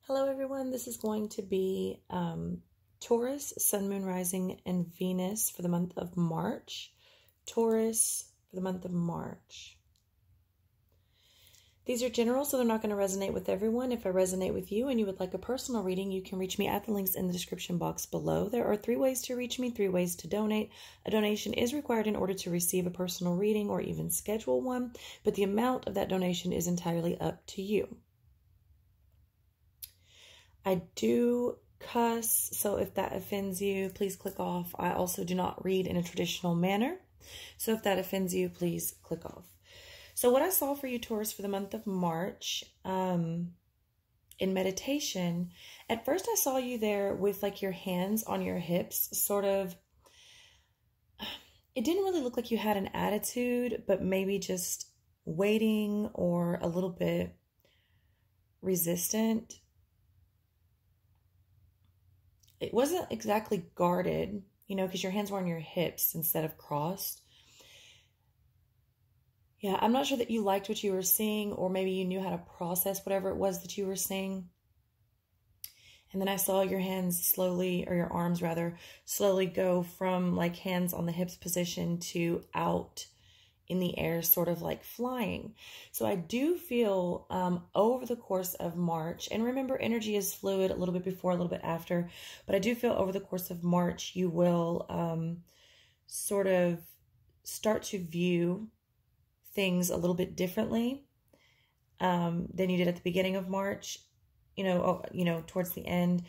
Hello everyone, this is going to be Taurus, Sun, Moon, Rising, and Venus for the month of March. Taurus for the month of March. These are general, so they're not going to resonate with everyone. If I resonate with you and you would like a personal reading, you can reach me at the links in the description box below. There are 3 ways to reach me, 3 ways to donate. A donation is required in order to receive a personal reading or even schedule one, but the amount of that donation is entirely up to you. I do cuss, so if that offends you, please click off. I also do not read in a traditional manner, so if that offends you, please click off. So what I saw for you, Taurus, for the month of March, in meditation, at first I saw you there with like your hands on your hips, sort of. It didn't really look like you had an attitude, but maybe just waiting or a little bit resistant. It wasn't exactly guarded, you know, because your hands were on your hips instead of crossed. Yeah, I'm not sure that you liked what you were seeing, or maybe you knew how to process whatever it was that you were seeing. And then I saw your hands slowly, or your arms rather, slowly go from like hands on the hips position to out in the air, sort of like flying. So I do feel over the course of March, and remember, energy is fluid, a little bit before, a little bit after, but I do feel over the course of March, you will sort of start to view things a little bit differently than you did at the beginning of March. Towards the end,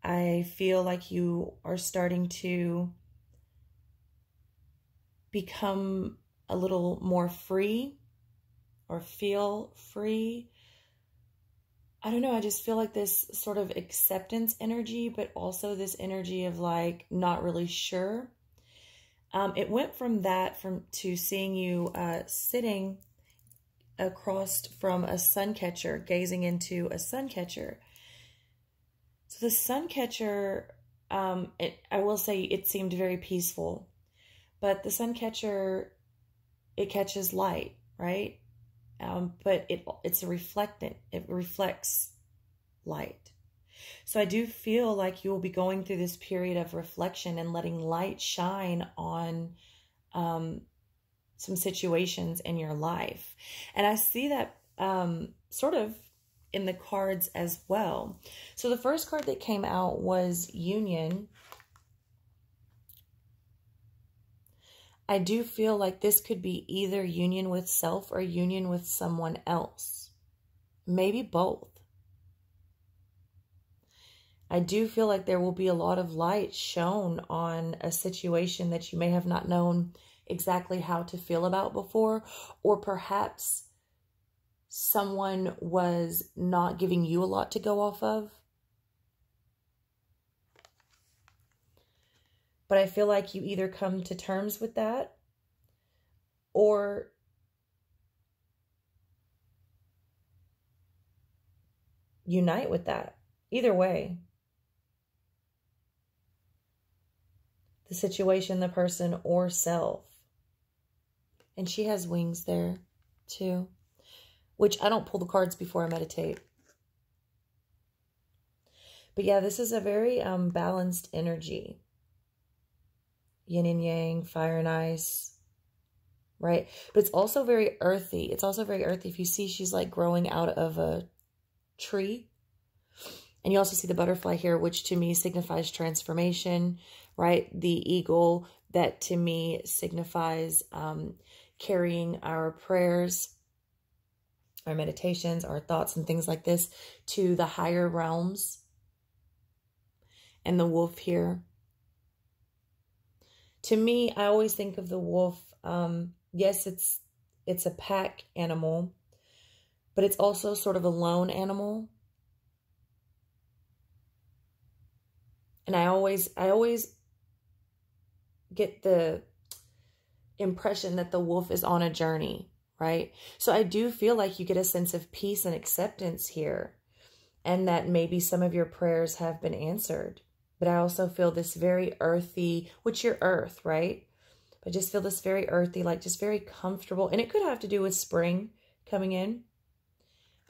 I feel like you are starting to become a little more free, or feel free. I don't know, I just feel like this sort of acceptance energy, but also this energy of like not really sure. It went from that to seeing you sitting across from a sun catcher, gazing into a sun catcher. So the sun catcher, I will say it seemed very peaceful, but the sun catcher, it catches light, right? But it's a reflectant. It reflects light. So I do feel like you will be going through this period of reflection and letting light shine on some situations in your life. And I see that sort of in the cards as well. So the first card that came out was Union. I do feel like this could be either union with self or union with someone else. Maybe both. I do feel like there will be a lot of light shown on a situation that you may have not known exactly how to feel about before, or perhaps someone was not giving you a lot to go off of. But I feel like you either come to terms with that or unite with that. Either way, the situation, the person, or self. And she has wings there too, which I don't pull the cards before I meditate. But yeah, this is a very balanced energy. Yin and yang, fire and ice, right? But it's also very earthy. It's also very earthy. If you see, she's like growing out of a tree. And you also see the butterfly here, which to me signifies transformation, right? The eagle, that to me signifies carrying our prayers, our meditations, our thoughts, and things like this to the higher realms. And the wolf here, to me, I always think of the wolf. Yes, it's a pack animal, but it's also sort of a lone animal. And I always get the impression that the wolf is on a journey, right? So I do feel like you get a sense of peace and acceptance here, and that maybe some of your prayers have been answered. But I also feel this very earthy, which you're earth, right? But just feel this very earthy, like just very comfortable. And it could have to do with spring coming in.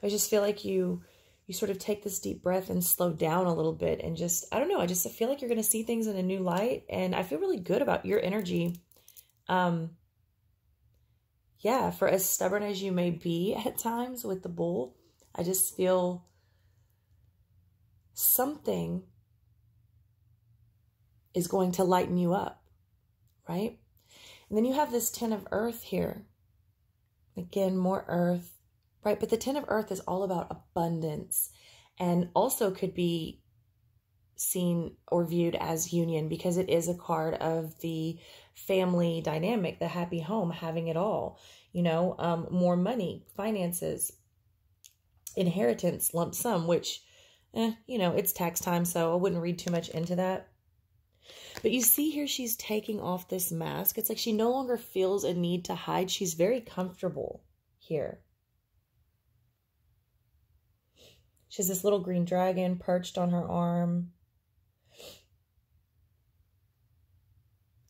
I just feel like you you sort of take this deep breath and slow down a little bit and just, I don't know, I feel like you're going to see things in a new light, and I feel really good about your energy. Yeah, for as stubborn as you may be at times with the bull, I just feel something is going to lighten you up, right? And then you have this 10 of earth here. Again, more earth, right? But the 10 of earth is all about abundance, and also could be seen or viewed as union, because it is a card of the family dynamic, the happy home, having it all, you know, more money, finances, inheritance, lump sum, which, you know, it's tax time, so I wouldn't read too much into that. But you see here, she's taking off this mask. It's like she no longer feels a need to hide. She's very comfortable here. She has this little green dragon perched on her arm.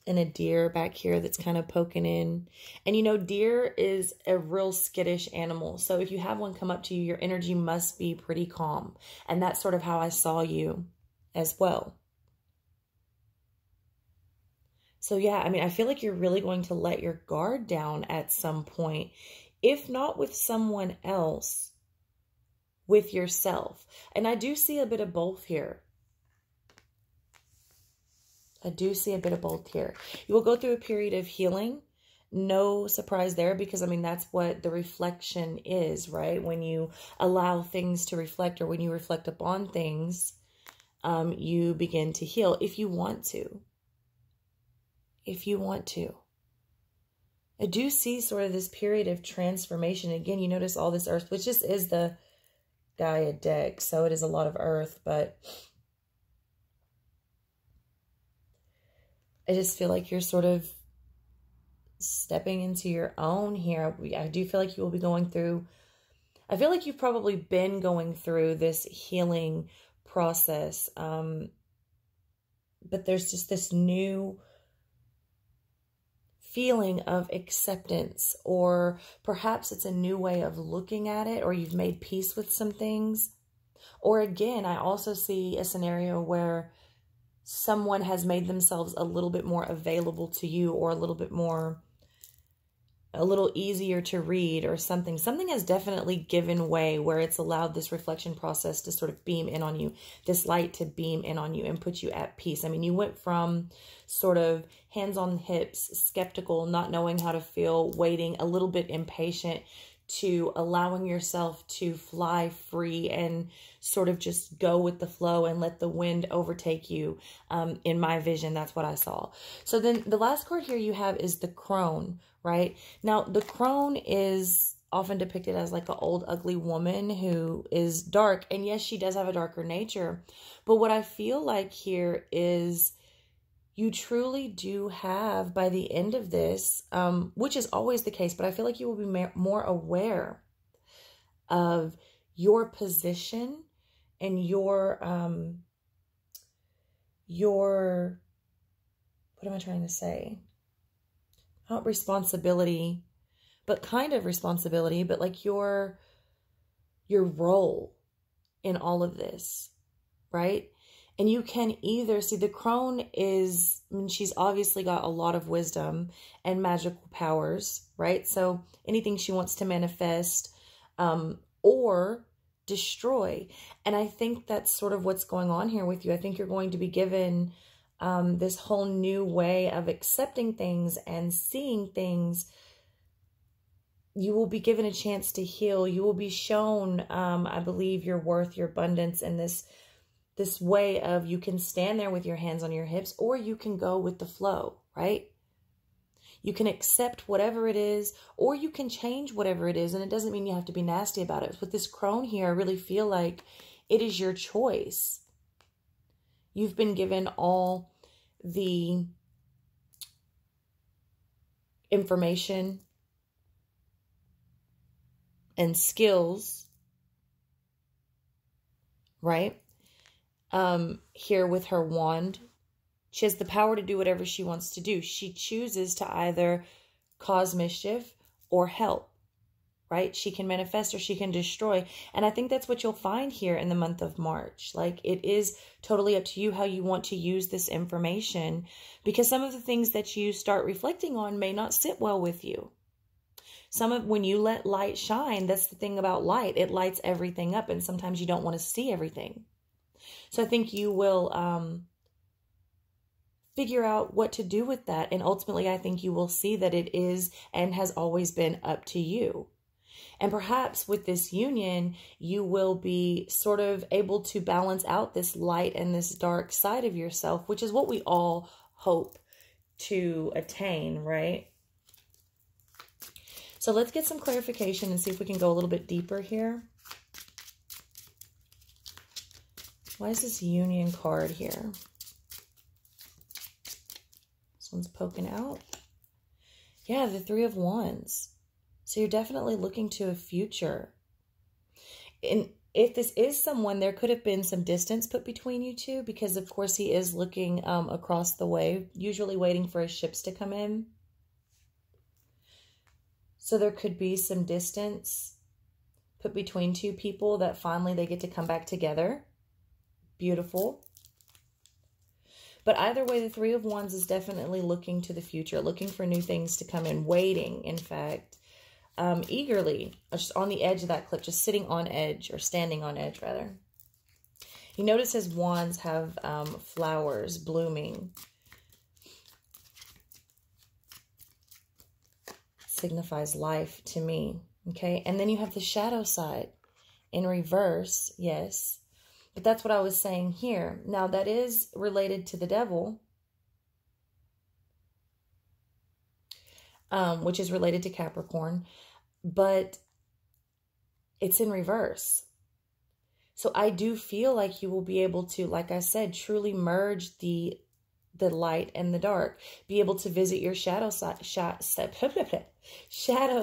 And a deer back here that's kind of poking in. And you know, deer is a real skittish animal. So if you have one come up to you, your energy must be pretty calm. And that's sort of how I saw you as well. So yeah, I mean, I feel like you're really going to let your guard down at some point, if not with someone else, with yourself. And I do see a bit of both here. I do see a bit of both here. You will go through a period of healing. No surprise there, because I mean, that's what the reflection is, right? When you allow things to reflect, or when you reflect upon things, you begin to heal if you want to. If you want to. I do see sort of this period of transformation. Again, you notice all this earth, which just is the Gaia deck. So it is a lot of earth, but I just feel like you're sort of stepping into your own here. I do feel like you will be going through, I feel like you've probably been going through this healing process. But there's just this new feeling of acceptance, or perhaps it's a new way of looking at it, or you've made peace with some things. Or again, I also see a scenario where someone has made themselves a little bit more available to you, or a little easier to read, or something. Something has definitely given way, where it's allowed this reflection process to sort of beam in on you, this light to beam in on you and put you at peace. I mean, you went from sort of hands on hips, skeptical, not knowing how to feel, waiting, a little bit impatient, to allowing yourself to fly free and sort of just go with the flow and let the wind overtake you. In my vision, that's what I saw. So then the last card here you have is the Crone, right? Now, the Crone is often depicted as like an old, ugly woman who is dark. And yes, she does have a darker nature. But what I feel like here is you truly do have, by the end of this, which is always the case, but I feel like you will be more aware of your position and your, what am I trying to say? Not responsibility, but kind of responsibility, but like your role in all of this, right? And you can either see the Crone is, I mean, she's obviously got a lot of wisdom and magical powers, right? So anything she wants to manifest or destroy. And I think that's sort of what's going on here with you. I think you're going to be given this whole new way of accepting things and seeing things. You will be given a chance to heal. You will be shown, I believe, your worth, your abundance, and this way of, you can stand there with your hands on your hips, or you can go with the flow, right? You can accept whatever it is, or you can change whatever it is. And it doesn't mean you have to be nasty about it. With this Crone here, I really feel like it is your choice. You've been given all the information and skills, right? Here with her wand, she has the power to do whatever she wants to do. She chooses to either cause mischief or help. right? She can manifest or she can destroy. And I think that's what you'll find here in the month of March. Like, it is totally up to you how you want to use this information, because some of the things that you start reflecting on may not sit well with you. When you let light shine, that's the thing about light. It lights everything up, and sometimes you don't want to see everything. So I think you will figure out what to do with that. And ultimately, I think you will see that it is and has always been up to you. And perhaps with this union, you will be sort of able to balance out this light and this dark side of yourself, which is what we all hope to attain, right? So let's get some clarification and see if we can go a little bit deeper here. Why is this union card here? This one's poking out. Yeah, the Three of Wands. So you're definitely looking to a future. And if this is someone, there could have been some distance put between you two, because of course he is looking across the way, usually waiting for his ships to come in. So there could be some distance put between two people that finally they get to come back together. Beautiful. But either way, the Three of Wands is definitely looking to the future, looking for new things to come in, waiting, in fact, eagerly, just on the edge of that cliff, just sitting on edge, or standing on edge, rather. You notice his wands have flowers blooming. Signifies life to me, okay? And then you have the shadow side in reverse, yes. But that's what I was saying here. Now, that is related to the devil, which is related to Capricorn, but it's in reverse. So I do feel like you will be able to, like I said, truly merge the light and the dark, be able to visit your shadow side, shadow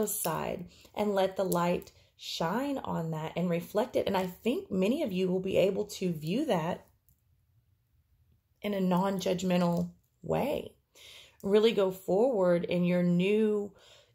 side, and let the light shine on that and reflect it. And I think many of you will be able to view that in a non-judgmental way. Really go forward in your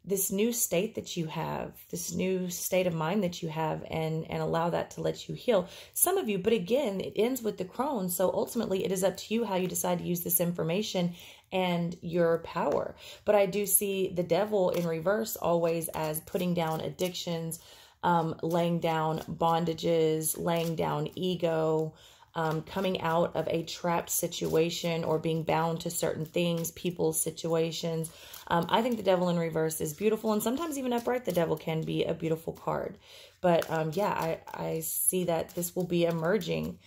this new state that you have, this new state of mind that you have, and allow that to let you heal. Some of you, but again, it ends with the Crone. So ultimately it is up to you how you decide to use this information and your power. But I do see the devil in reverse always as putting down addictions, laying down bondages, laying down ego, coming out of a trapped situation or being bound to certain things, people's situations. I think the devil in reverse is beautiful, and sometimes even upright, the devil can be a beautiful card. But yeah, I see that this will be emerging,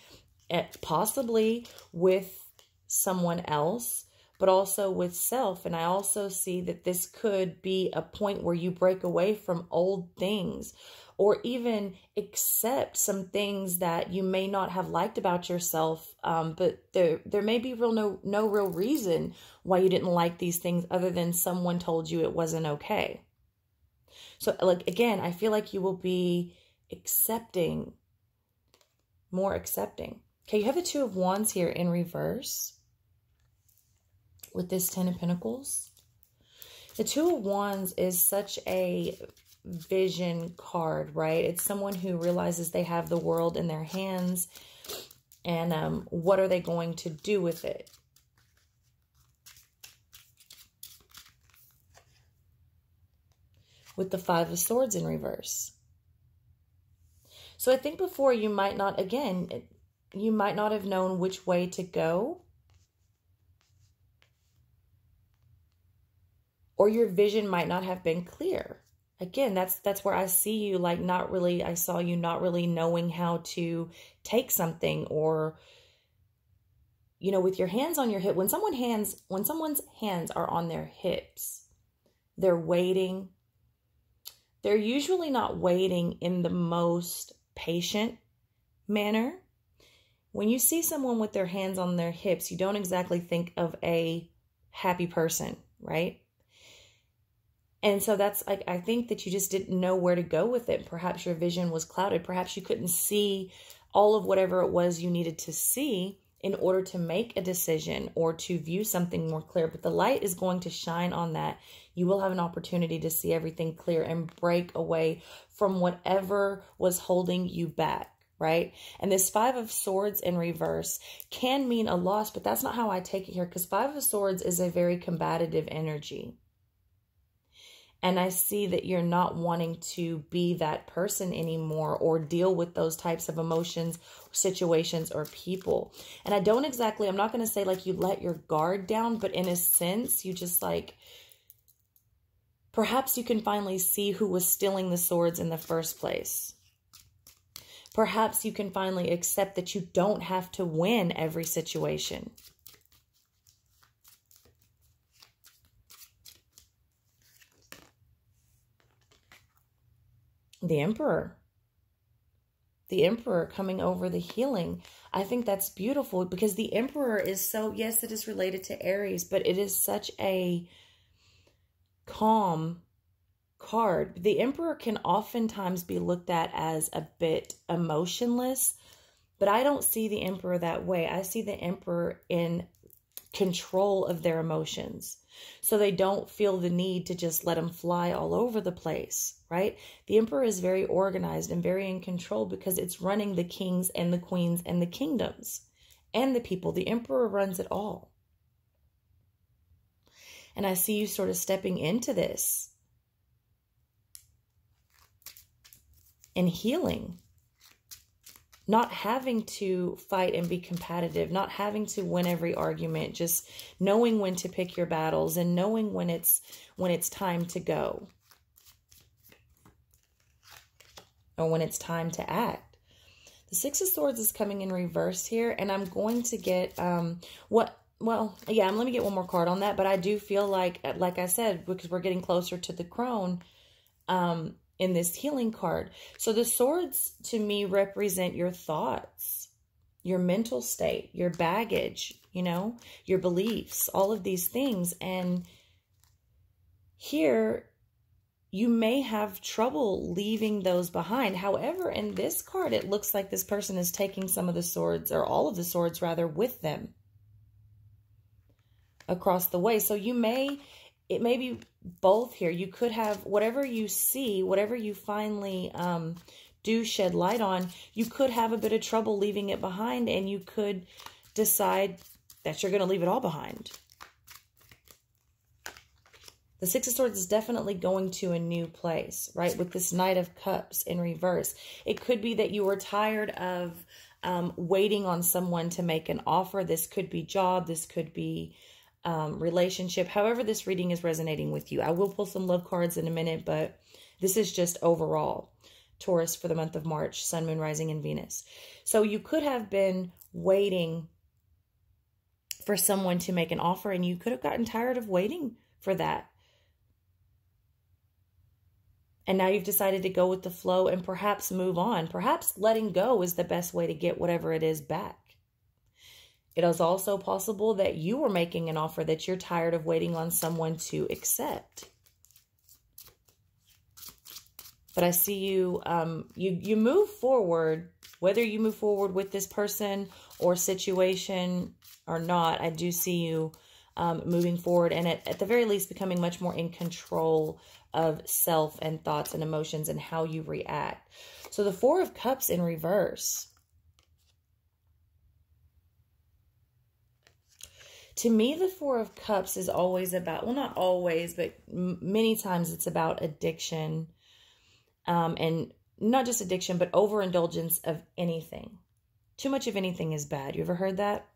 possibly with someone else, but also with self. And I also see that this could be a point where you break away from old things, or even accept some things that you may not have liked about yourself, but there may be no real reason why you didn't like these things other than someone told you it wasn't okay. So, like, again, I feel like you will be accepting, more accepting. Okay, you have the Two of Wands here in reverse with this Ten of Pentacles. The Two of Wands is such a vision card, right? It's someone who realizes they have the world in their hands, and what are they going to do with it? With the Five of Swords in reverse. So I think before you might not, again, you might not have known which way to go, or your vision might not have been clear. Again, that's where I see you, like, not really, I saw you not really knowing how to take something, or, you know, with your hands on your hip. When someone's hands are on their hips, they're waiting. They're usually not waiting in the most patient manner. When you see someone with their hands on their hips, you don't exactly think of a happy person, right? And so that's, like, I think that you just didn't know where to go with it. Perhaps your vision was clouded. Perhaps you couldn't see all of whatever it was you needed to see in order to make a decision or to view something more clear. But the light is going to shine on that. You will have an opportunity to see everything clear and break away from whatever was holding you back, right? And this Five of Swords in reverse can mean a loss, but that's not how I take it here, because Five of Swords is a very combative energy. And I see that you're not wanting to be that person anymore or deal with those types of emotions, situations, or people. And I don't exactly, I'm not going to say like you let your guard down, but in a sense, you just like, perhaps you can finally see who was stealing the swords in the first place. Perhaps you can finally accept that you don't have to win every situation. The Emperor. The Emperor coming over the healing. I think that's beautiful because the Emperor is so, yes, it is related to Aries, but it is such a calm card. The Emperor can oftentimes be looked at as a bit emotionless, but I don't see the Emperor that way. I see the Emperor in control of their emotions, so they don't feel the need to just let them fly all over the place, right? The Emperor is very organized and very in control because it's running the kings and the queens and the kingdoms and the people. The Emperor runs it all. And I see you sort of stepping into this and healing. Not having to fight and be competitive, not having to win every argument, just knowing when to pick your battles and knowing when it's time to go. Or when it's time to act. The Six of Swords is coming in reverse here, and I'm going to get let me get one more card on that, but I do feel like I said, because we're getting closer to the Crone, in this healing card. So the swords to me represent your thoughts, your mental state, your baggage, your beliefs, all of these things. And here you may have trouble leaving those behind. However, in this card, it looks like this person is taking some of the swords, or all of the swords rather, with them across the way. So it may be both here. You could have whatever you see, whatever you finally do shed light on, you could have a bit of trouble leaving it behind, and you could decide that you're going to leave it all behind. The Six of Swords is definitely going to a new place, right? With this Knight of Cups in reverse. It could be that you were tired of waiting on someone to make an offer. This could be job. This could be relationship. However this reading is resonating with you. I will pull some love cards in a minute, but this is just overall. Taurus for the month of March, Sun, Moon, Rising, and Venus. So you could have been waiting for someone to make an offer, and you could have gotten tired of waiting for that. And now you've decided to go with the flow and perhaps move on. Perhaps letting go is the best way to get whatever it is back. It is also possible that you were making an offer that you're tired of waiting on someone to accept. But I see you, you move forward, whether you move forward with this person or situation or not. I do see you moving forward, and at the very least becoming much more in control of self and thoughts and emotions and how you react. So the Four of Cups in reverse. To me, the Four of Cups is always about, well, not always, but many times it's about addiction. And not just addiction, but overindulgence of anything. Too much of anything is bad. You ever heard that?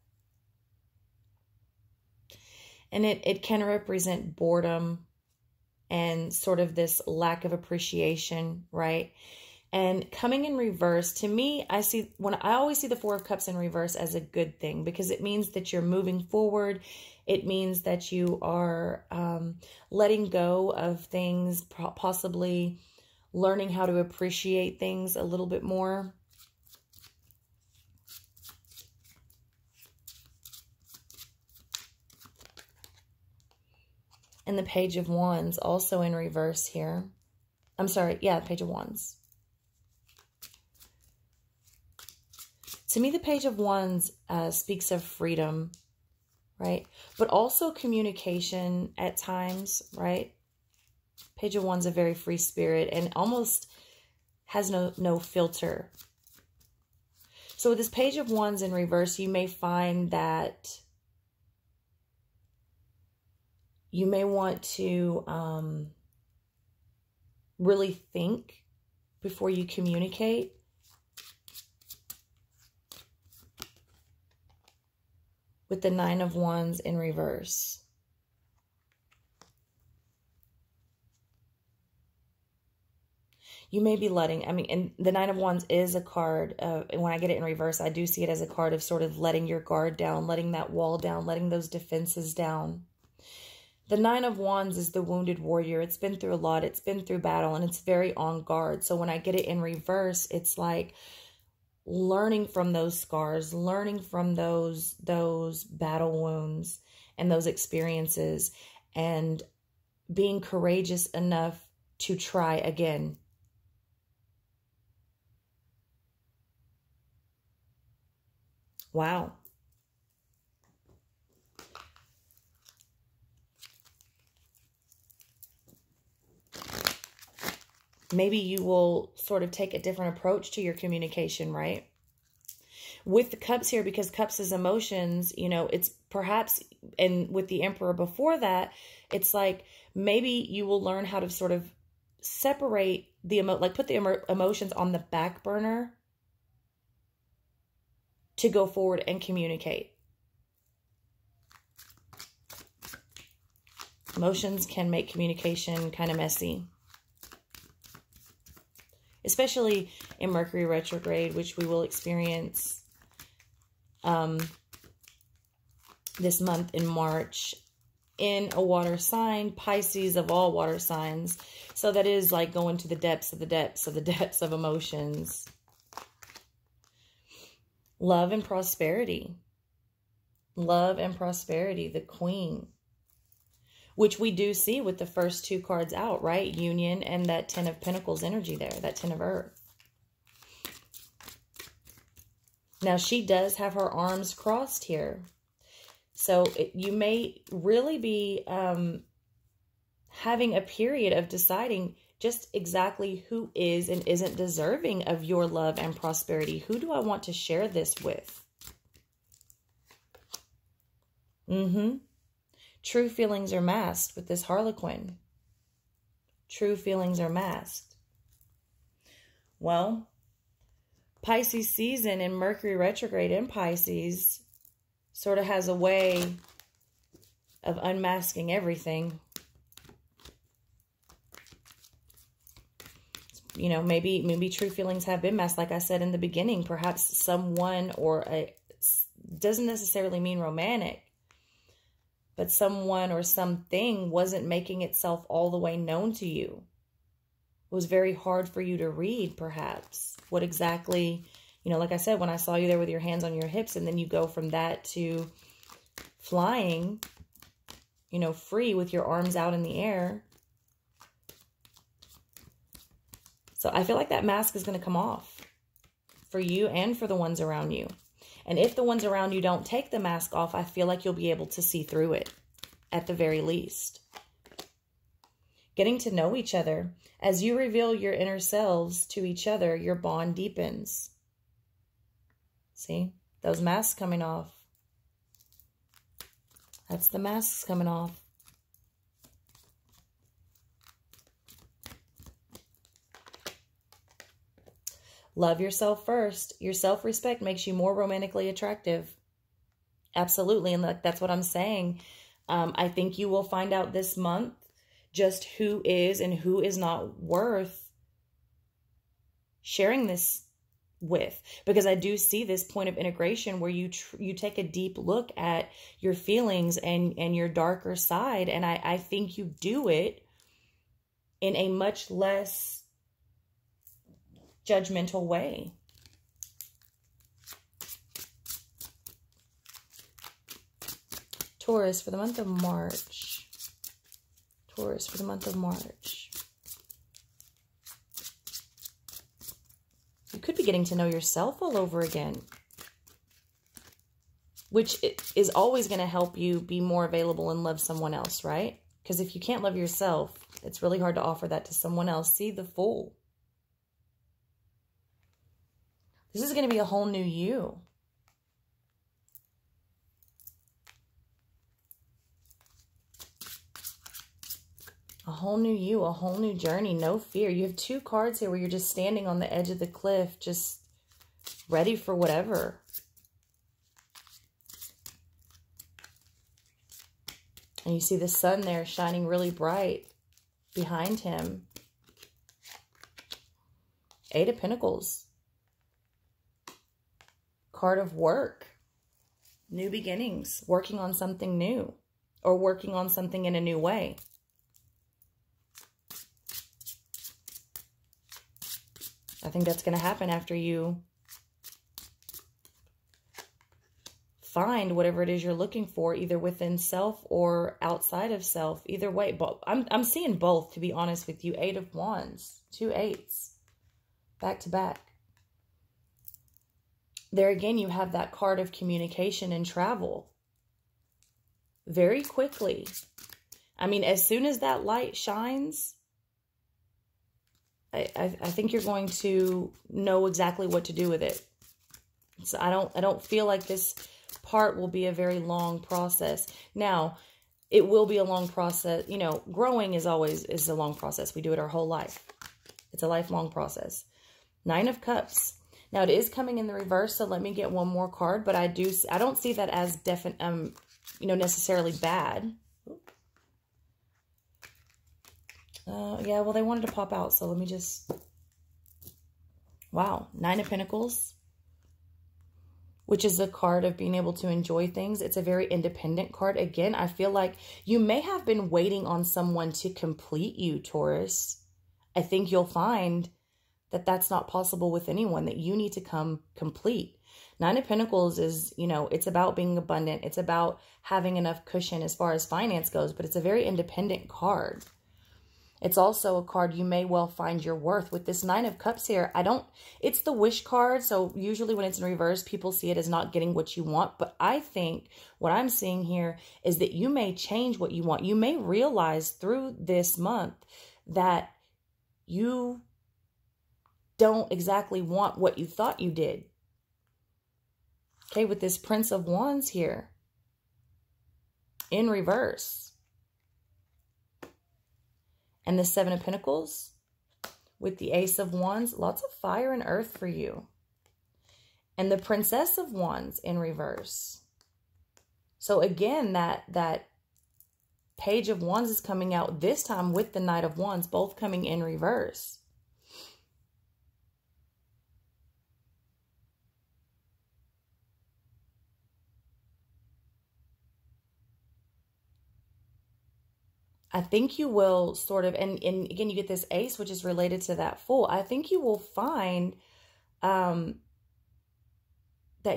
And it can represent boredom and sort of this lack of appreciation, right? And coming in reverse, to me, I always see the Four of Cups in reverse as a good thing, because it means that you're moving forward. It means that you are letting go of things, possibly learning how to appreciate things a little bit more. And the Page of Wands also in reverse here. I'm sorry, yeah, Page of Wands. To me, the Page of Wands speaks of freedom, right? But also communication at times, right? Page of Wands, a very free spirit and almost has no filter. So with this Page of Wands in reverse, you may find that you may want to really think before you communicate. With the Nine of Wands in reverse. You may be letting, and the Nine of Wands is a card, and when I get it in reverse, I do see it as a card of sort of letting your guard down, letting that wall down, letting those defenses down. The Nine of Wands is the wounded warrior. It's been through a lot. It's been through battle, and it's very on guard. So when I get it in reverse, it's like learning from those scars, learning from those battle wounds and those experiences, and being courageous enough to try again. Wow. Maybe you will sort of take a different approach to your communication, right? With the Cups here, because Cups is emotions, you know, it's perhaps, and with the Emperor before that, it's like maybe you will learn how to sort of separate the put the emotions on the back burner to go forward and communicate. Emotions can make communication kind of messy, especially in Mercury retrograde, which we will experience this month in March in a water sign, Pisces of all water signs. So that is like going to the depths of the depths of the depths of emotions. Love and prosperity. Love and prosperity, the Queen. Which we do see with the first two cards out, right? Union and that Ten of Pentacles energy there, that Ten of Earth. Now, she does have her arms crossed here. So you may really be having a period of deciding just exactly who is and isn't deserving of your love and prosperity. Who do I want to share this with? True feelings are masked with this Harlequin. True feelings are masked. Well, Pisces season and Mercury retrograde in Pisces sort of has a way of unmasking everything. You know, maybe true feelings have been masked. Like I said in the beginning, perhaps someone doesn't necessarily mean romantic, but someone or something wasn't making itself all the way known to you. It was very hard for you to read, perhaps. What exactly, you know, like I said, when I saw you there with your hands on your hips, and then you go from that to flying, you know, free with your arms out in the air. So I feel like that mask is going to come off for you and for the ones around you. And if the ones around you don't take the mask off, I feel like you'll be able to see through it at the very least. Getting to know each other. As you reveal your inner selves to each other, your bond deepens. See? Those masks coming off. That's the masks coming off. Love yourself first. Your self-respect makes you more romantically attractive. Absolutely. And that's what I'm saying. I think you will find out this month just who is and who is not worth sharing this with. Because I do see this point of integration where you take a deep look at your feelings and your darker side. And I think you do it in a much less judgmental way. Taurus for the month of March. Taurus for the month of March. You could be getting to know yourself all over again. which is always going to help you be more available and love someone else, right? Because if you can't love yourself, it's really hard to offer that to someone else. See the Fool. This is going to be a whole new you. A whole new you, a whole new journey, no fear. You have two cards here where you're just standing on the edge of the cliff, just ready for whatever. And you see the sun there shining really bright behind him. 8 of Pentacles. Card of work. New beginnings. Working on something new. Or working on something in a new way. I think that's going to happen after you find whatever it is you're looking for, either within self or outside of self. Either way, but I'm seeing both, to be honest with you. 8 of Wands, 2 8s, back to back. There again, you have that card of communication and travel. Very quickly. I mean, as soon as that light shines, I think you're going to know exactly what to do with it. So I don't feel like this part will be a very long process. Now, it will be a long process. You know, growing is a long process. We do it our whole life. It's a lifelong process. 9 of Cups. Now, it is coming in the reverse, so let me get one more card, but I don't see that as necessarily bad. Yeah, well, they wanted to pop out, so let me just... Wow, 9 of Pentacles, which is the card of being able to enjoy things. It's a very independent card. Again, I feel like you may have been waiting on someone to complete you, Taurus. I think you'll find that that's not possible with anyone, that you need to come complete. 9 of Pentacles is, it's about being abundant. It's about having enough cushion as far as finance goes, but it's a very independent card. It's also a card you may well find your worth. With this 9 of Cups here, it's the wish card. So usually when it's in reverse, people see it as not getting what you want. But I think what I'm seeing here is that you may change what you want. You may realize through this month that you don't exactly want what you thought you did. Okay, with this Prince of Wands here in reverse. And the 7 of Pentacles with the Ace of Wands. Lots of fire and earth for you. And the Princess of Wands in reverse. So again, that Page of Wands is coming out this time with the Knight of Wands, both coming in reverse. I think you will sort of, and again, you get this Ace, which is related to that Fool. I think you will find that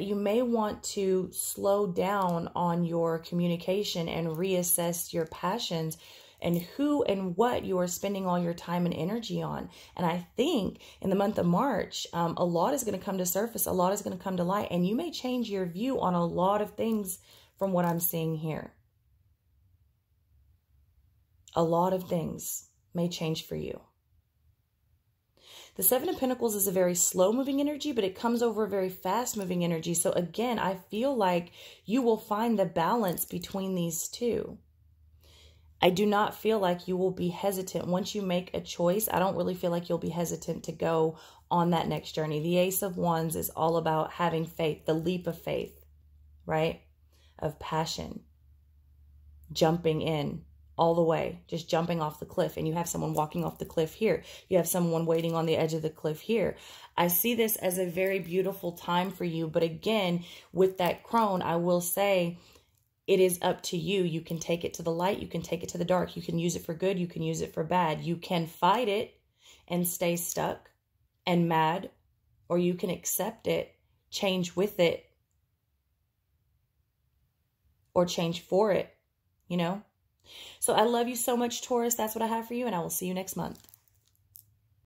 you may want to slow down on your communication and reassess your passions and who and what you are spending all your time and energy on. And I think in the month of March, a lot is going to come to surface. A lot is going to come to light. And you may change your view on a lot of things from what I'm seeing here. A lot of things may change for you. The 7 of Pentacles is a very slow-moving energy, but it comes over a very fast-moving energy. So again, I feel like you will find the balance between these two. I do not feel like you will be hesitant. Once you make a choice, I don't really feel like you'll be hesitant to go on that next journey. The Ace of Wands is all about having faith, the leap of faith, right? Of passion, jumping in. All the way, just jumping off the cliff. And you have someone walking off the cliff here. You have someone waiting on the edge of the cliff here. I see this as a very beautiful time for you. But again, with that Crone, I will say it is up to you. You can take it to the light. You can take it to the dark. You can use it for good. You can use it for bad. You can fight it and stay stuck and mad. Or you can accept it, change with it, or change for it, So I love you so much, Taurus. That's what I have for you, and I will see you next month.